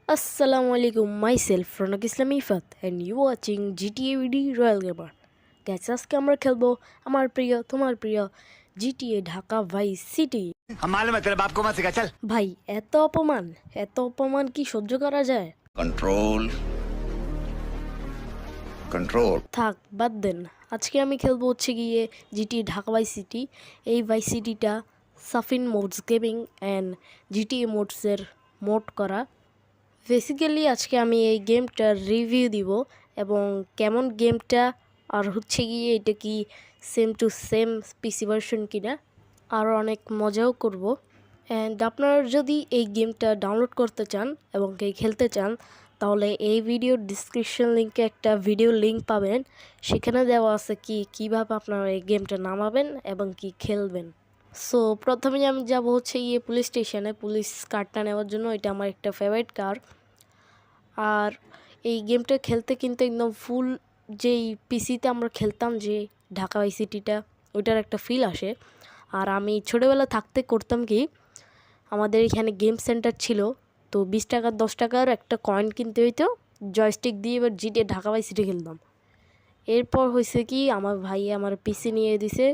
Assalamualaikum, myself Ronak Islam Ifat and you watching GTA VD Royal Gamer. Guys, আজকে আমরা খেলবো আমার প্রিয় তোমার প্রিয় GTA ঢাকা ভাইস সিটি। हम मालूम है तेरे बाप को मत सिखा चल। ভাই এত অপমান কি সহ্য করা যায়? कंट्रोल कंट्रोल থাক বাদ দেন। আজকে আমি খেলবো হচ্ছে গিয়ে GTA ঢাকা ভাইস সিটি। এই ভাইস সিটিটা Safin mods gaming and GTA মোডসের মোড করা। বেসিক্যালি আজকে আমি এই গেমটার রিভিউ দিব এবং কেমন গেমটা আর হচ্ছে গিয়ে এটা কি same to same PC version কিনা আর অনেক মজাও করব। অ্যান্ড আপনারা যদি এই গেমটা ডাউনলোড করতে চান এবং খেলতে চান তাহলে এই ভিডিওর ডিসক্রিপশন লিঙ্কে একটা ভিডিও লিঙ্ক পাবেন। সেখানে দেওয়া আছে কীভাবে আপনারা এই গেমটা নামাবেন এবং কি খেলবেন। সো প্রথমে আমি যাব হচ্ছে গিয়ে পুলিশ স্টেশনে পুলিশ কারটা নেওয়ার জন্য। এটা আমার একটা ফেভারিট কার। আর এই গেমটা খেলতে কিন্তু একদম ফুল যেই পিসিতে আমরা খেলতাম যে ঢাকা ভাইস সিটিটা ওইটার একটা ফিল আসে। আর আমি ছোটোবেলা থাকতে করতাম কি, আমাদের এখানে গেম সেন্টার ছিল, তো 20 টাকা 10 টাকার একটা কয়েন কিনতে হইতো, জয়স্টিক দিয়ে এবার জিটে ঢাকা ভাইস সিটি খেলতাম। এরপর হয়েছে কি আমার ভাই আমার পিসি নিয়ে দিছে,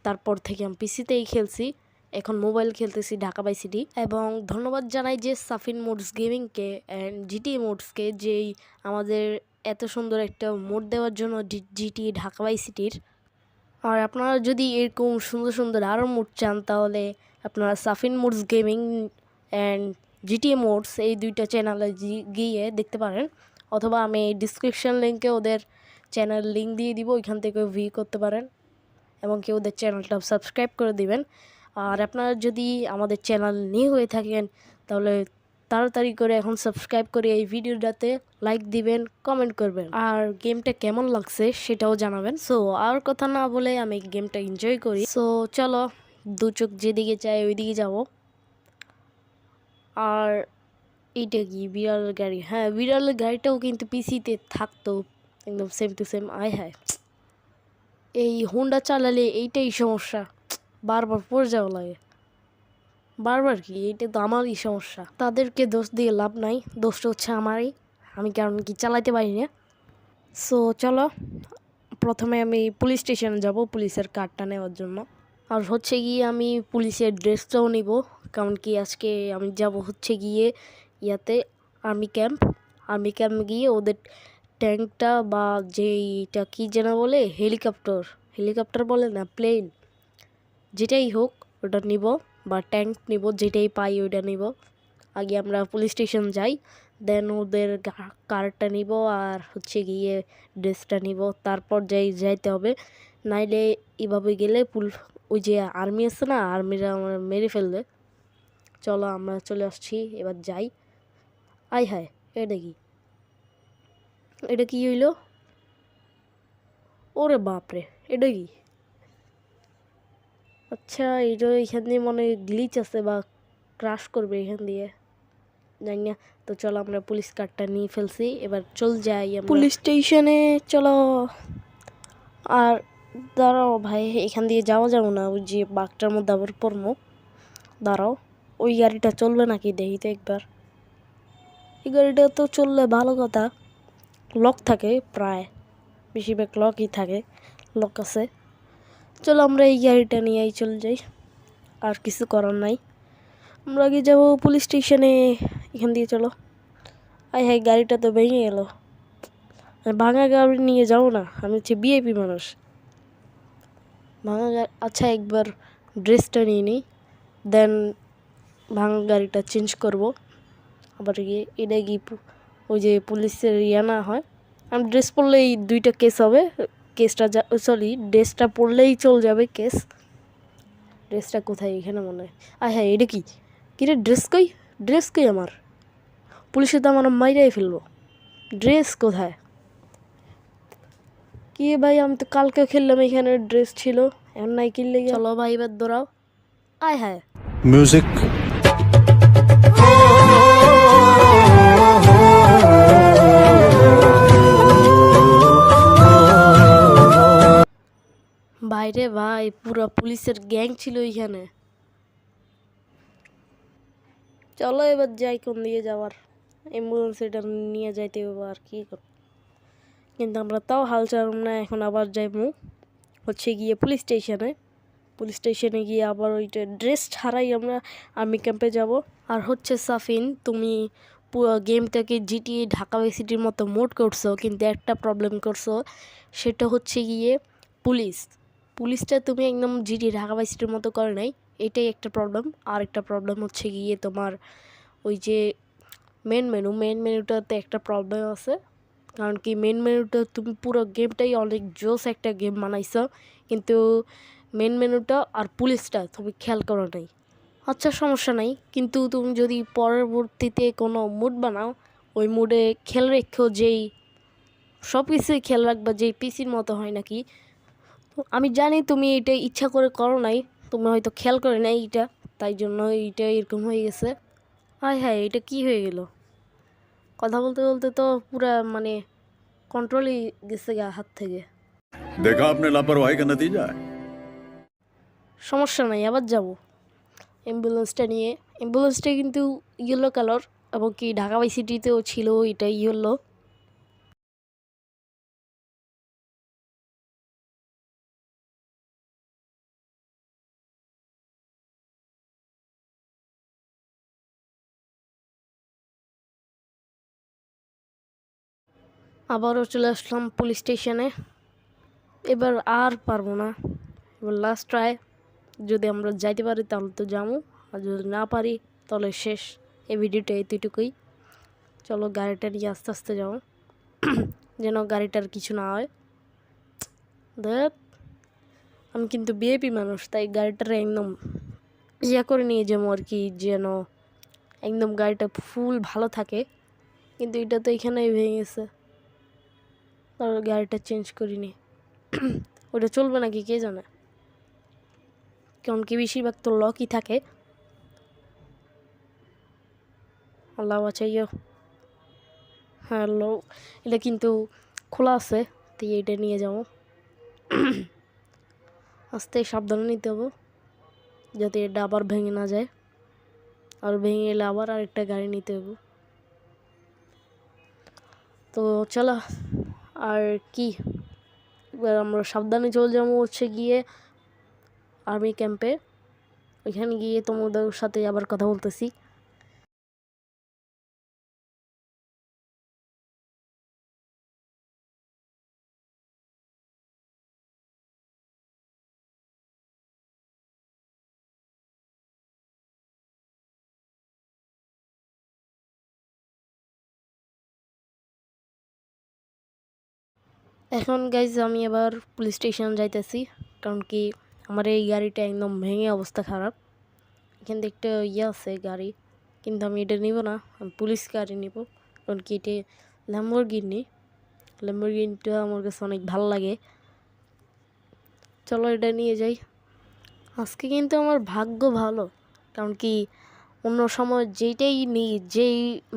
তারপর থেকে আমি পিসিতেই খেলছি। এখন মোবাইল খেলতেছি ঢাকা ভাইস সিটি। এবং ধন্যবাদ জানাই যে সাফিন মোডস গেমিংকে অ্যান্ড জিটি মোডসকে যেই আমাদের এত সুন্দর একটা মোড দেওয়ার জন্য জিটি ঢাকা ভাইস সিটির। আর আপনারা যদি এরকম সুন্দর সুন্দর আরও মোড চান তাহলে আপনারা Safin mods gaming and GT modes এই দুইটা চ্যানেলে গিয়ে দেখতে পারেন, অথবা আমি ডিসক্রিপশন লিঙ্কে ওদের চ্যানেল লিঙ্ক দিয়ে দিব, ওইখান থেকে ভিউ করতে পারেন এবং কেউ ওদের চ্যানেলটা সাবস্ক্রাইব করে দিবেন। আর আপনারা যদি আমাদের চ্যানেল নিয়ে হয়ে থাকেন তাহলে তাড়াতাড়ি করে এখন সাবস্ক্রাইব করে এই ভিডিওটাতে লাইক দিবেন, কমেন্ট করবেন আর গেমটা কেমন লাগছে সেটাও জানাবেন। সো আর কথা না বলে আমি গেমটা এনজয় করি। সো চলো, দু চোখ যেদিকে চাই ওইদিকে যাব। আর এইটা কি বিড়ালের গাড়ি? হ্যাঁ, বিড়ালের গাড়িটাও কিন্তু পিসিতে থাকতো একদম সেম টু সেম। আয় হায়, এই হুন্ডা চালালে এইটাই সমস্যা, বারবার পড়ে যাওয়া লাগে। বারবার কি, এটা তো আমারই সমস্যা। তাদেরকে দোষ দিয়ে লাভ নাই, দোষটা হচ্ছে আমারই, আমি কারণ কি চালাতে পারি না। সো চলো, প্রথমে আমি পুলিশ স্টেশনে যাব পুলিশের কার্ডটা নেওয়ার জন্য। আর হচ্ছে গিয়ে আমি পুলিশের ড্রেসটাও নিব, কারণ কি আজকে আমি যাব হচ্ছে গিয়ে ইয়াতে আর্মি ক্যাম্প গিয়ে ওদের ট্যাঙ্কটা বা যেইটা কী যেন বলে, হেলিকপ্টার বলে না, প্লেন, যেটাই হোক ওটা নিব বা ট্যাঙ্ক নিব, যেটাই পাই ওইটা নিব। আগে আমরা পুলিশ স্টেশন যাই, দেন ওদের কারটা নিব আর হচ্ছে গিয়ে ড্রেসটা নিব, তারপর যাইতে হবে। নাইলে এভাবে গেলে ওই যে আর্মি আছে না, আর্মিরা আমার মেরে ফেলবে। চলো আমরা চলে আসছি, এবার যাই। আয় হায়, এটা কি হইল? ওরে বাপরে, এটা কি? আচ্ছা, এটা এখান দিয়ে মনে গ্লিচ আছে বা ক্রাশ করবে এখান দিয়ে, জানি না। তো চলো, আমরা পুলিশ কার্ডটা নিয়ে ফেলছি, এবার চল যাই পুলিশ স্টেশনে। চলো। আর দাঁড়াও ভাই, এখান দিয়ে যাওয়া যাবো না, ওই যে বাঘটার মধ্যে আবার পড়বো। দাঁড়াও, ওই গাড়িটা চলবে নাকি দেখি তো একবার। এই গাড়িটা তো চললে ভালো কথা, লক থাকে, প্রায় বেশিরভাগ লকই থাকে, লক আছে। চলো আমরা এই গাড়িটা নিয়েই চলে যাই, আর কিছু করার নাই। আমরা আগে যাবো পুলিশ স্টেশনে, এখান দিয়ে চলো। আয় হাই, গাড়িটা তো ভেঙে গেল। ভাঙা গাড়ি নিয়ে যাও না, আমি হচ্ছে ভিআইপি মানুষ। ভাঙা গাড়ি, আচ্ছা একবার ড্রেসটা নিয়ে নিই, দেন ভাঙা গাড়িটা চেঞ্জ করব। আবার গিয়ে এটা কি ওই যে পুলিশের না হয়, আমি ড্রেস পরলেই দুইটা কেস হবে, কেসটা ড্রেসটা পরলেই চল যাবে কেস। ড্রেসটা কোথায়? এখানে মনে হয়। আয় হ্যাঁ, এটা কি রে? ড্রেস কই আমার? পুলিশে তো আমার মাইরাই ফেলবো। ড্রেস কোথায়? কি ভাই, আমি তো কালকে খেললাম, এখানে ড্রেস ছিল, এখন নাই কিনলে। চলো ভাই এবার দৌড়াও। আয় হায়, म्यूजिक বাইরে ভাই পুরো পুলিশের গ্যাং ছিল এখানে। চলো এবার যাই কোন দিকে যাওয়ার। অ্যাম্বুলেন্স এটা নিয়ে যাইতে হবে আর কি করব। কিন্তু আমরা তাও হাল ছাড়ব না, এখন আবার যাইবো হচ্ছে গিয়ে পুলিশ স্টেশনে। পুলিশ স্টেশনে গিয়ে আবার ওইটা ড্রেস ছাড়াই আমরা আর্মি ক্যাম্পে যাব। আর হচ্ছে সাফিন, তুমি পুরো গেমটাকে জিটিএ ঢাকা সিটির মতো মোড করছো, কিন্তু একটা প্রবলেম করছো, সেটা হচ্ছে গিয়ে পুলিশ। পুলিশটা তুমি একদম জিটি ঢাকা সিটির মতো করে নাই, এটাই একটা প্রবলেম। আর একটা প্রবলেম হচ্ছে গিয়ে তোমার ওই যে মেন মেনুটাতে একটা প্রবলেম আছে। কারণ কি মেন মেনুটা তুমি পুরো গেমটাই অনেক জোস একটা গেম বানাইছো, কিন্তু মেন মেনুটা আর পুলিশটা তুমি খেয়াল করো নাই। আচ্ছা সমস্যা নাই, কিন্তু তুমি যদি পরবর্তীতে কোনো মুড বানাও, ওই মুডে খেয়াল রেখো যেই সব কিছুই খেয়াল রাখবা যেই পিসির মতো হয় নাকি। তো আমি জানি তুমি এটা ইচ্ছা করে করো নাই, তুমি হয়তো খেয়াল করে নাই এইটা, তাই জন্য এইটা এরকম হয়ে গেছে। হায় হায়, এটা কি হয়ে গেল? কথা বলতে বলতে তো পুরা মানে কন্ট্রোলই গেছে গা হাত থেকে। देखा आपने लापरवाही का नतीजा है। সমস্যা নাই, আবার যাব অ্যাম্বুলেন্সটা নিয়ে। অ্যাম্বুলেন্সটা কিন্তু ইয়েলো কালার, এবং কি ঢাকা সিটিতেও ছিল এটা ইয়েলো। আবারও চলে আসলাম পুলিশ স্টেশনে। এবার আর পারবো না, এবার লাস্ট ট্রাই। যদি আমরা যাইতে পারি তাহলে তো যাবো, আর যদি না পারি তাহলে শেষ। এই ভিডিওটা এতটুকুই। চলো গাড়িটা নিয়ে আস্তে আস্তে যাও, যেন গাড়িটার কিছু না হয়। দেখ, আমি কিন্তু বিএপি মানুষ, তাই গাড়িটার একদম ইয়া করে নিয়ে যাবো আর কি, যেন একদম গাড়িটা ফুল ভালো থাকে। কিন্তু এটা তো এখানেই ভেঙে গেছে, তার গাড়িটা চেঞ্জ করিনি। ওটা চলবে নাকি কে জানে, কারণ কি বেশিরভাগ তো লকই থাকে। আল্লাহ বাঁচাইও। হ্যাঁ এটা কিন্তু খোলা আছে, তাই এটা নিয়ে যাবো। আস্তে সাবধানে নিতে হবে, যাতে এটা আবার ভেঙে না যায়। আর ভেঙে এলে আবার আরেকটা গাড়ি নিতে হবে। তো চলো, আর কি, এবার আমরা সাবধানে চলে যাবো হচ্ছে গিয়ে আর্মি ক্যাম্পে। ওইখানে গিয়ে তোমাদের সাথে আবার কথা বলতেছি। এখন গাইজ আমি এবার পুলিশ স্টেশন যাইতেছি, কারণ কি আমার এই গাড়িটা একদম ভেঙে অবস্থা খারাপ। এখান থেকে একটা ইয়ে আছে গাড়ি, কিন্তু আমি এটা নিব না, আমি পুলিশ গাড়ি নিব। কারণ কি এটা ল্যাম্বরগিনি, ল্যাম্বরগিনিটা আমার কাছে অনেক ভালো লাগে। চলো এটা নিয়ে যাই। আজকে কিন্তু আমার ভাগ্য ভালো, কারণ কি অন্য সময় যেইটাই নিই,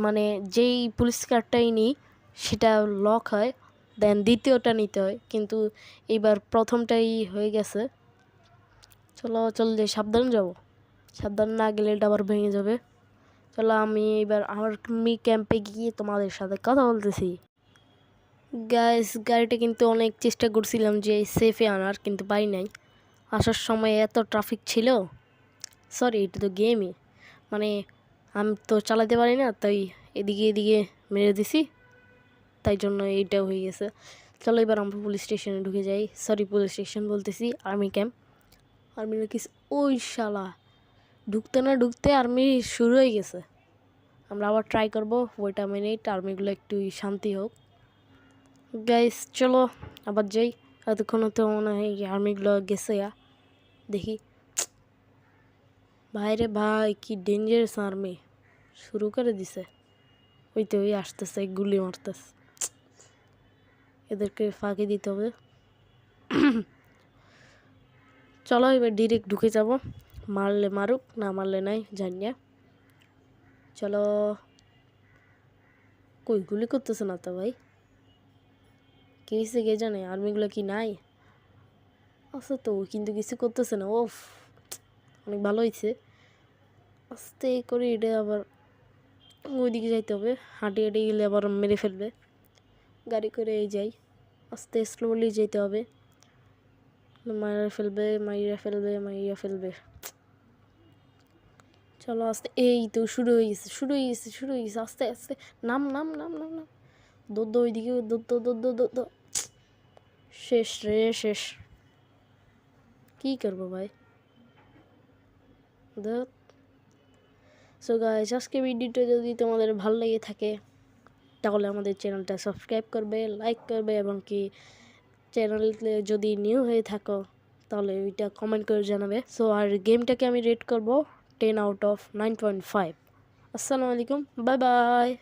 মানে যেই পুলিশ কারটাই নিই সেটা লক হয়, দেন দ্বিতীয়টা নিতে হয়, কিন্তু এইবার প্রথমটাই হয়ে গেছে। চলো চল যে সাবধানে যাবো, সাবধান না গেলে এটা আবার ভেঙে যাবে। চলো আমি এবার আর্মি ক্যাম্পে গিয়ে তোমাদের সাথে কথা বলতেছি। গাইস, গাড়িটা কিন্তু অনেক চেষ্টা করছিলাম যে সেফে আনার, কিন্তু পাই নাই। আসার সময় এত ট্রাফিক ছিল, সরি এটা তো গেমই, মানে আমি তো চালাতে পারি না, তাই এদিকে এদিকে মেরে দিছি, তাই জন্য এইটা হয়ে গেছে। চলো এবার আমরা পুলিশ স্টেশনে ঢুকে যাই, সরি পুলিশ স্টেশন বলতেছি, আর্মি ক্যাম্প। আর্মি কি, ওই শালা ঢুকতে না ঢুকতে আর্মি শুরু হয়ে গেছে। আমরা আবার ট্রাই করবো, ওইটা মিনিট আর্মিগুলো একটু শান্তি হোক। গাইস চলো আবার যাই, এতক্ষণ তো মনে হয় আর্মিগুলো গেছে। দেখি, ভাইরে ভাই কি ডেঞ্জারাস আর্মি, শুরু করে দিছে। ওই তো ওই আসতেছে, গুলি মারতেছে, এদেরকে ফাঁকি দিতে হবে। চলো এবার ডিরেক্ট ঢুকে যাব, মারলে মারুক, না মারলে নাই, জানি না। চলো, কই গুলি করতেছে না তো ভাই, কে হয়েছে কে জানে, আর্মিগুলো কি নাই আছে তো, কিন্তু কিছু করতেছে না। ওফ, অনেক ভালো হয়েছে। আস্তে করে এটা আবার ওইদিকে যাইতে হবে, হাঁটি হাঁটি গেলে আবার মেরে ফেলবে। গাড়ি করে এই যাই, আস্তে স্লোলি যেতে হবে, মাইরা ফেলবে মাইরা ফেলবে মাইরা ফেলবে। চলো আস্তে, এই তো শুরু হয়ে গেছে শুরু হয়ে গেছে শুরু হয়ে গেছে, আস্তে আস্তে নাম নাম নাম নাম নাম, দৌড় ওইদিকে দৌড়। শেষ রে শেষ, কী করবো ভাই। সো গাইস, আজকে ভিডিওটা যদি তোমাদের ভালো লেগে থাকে তাহলে আমাদের চ্যানেলটা সাবস্ক্রাইব করবে, লাইক করবে, এবং কি চ্যানেলে যদি নিউ হয়ে থাকো তাহলে ওইটা কমেন্ট করে জানাবে। সো আর গেমটাকে আমি রেট করব 10 out of 9.5। আসসালামু আলাইকুম, বাই বাই।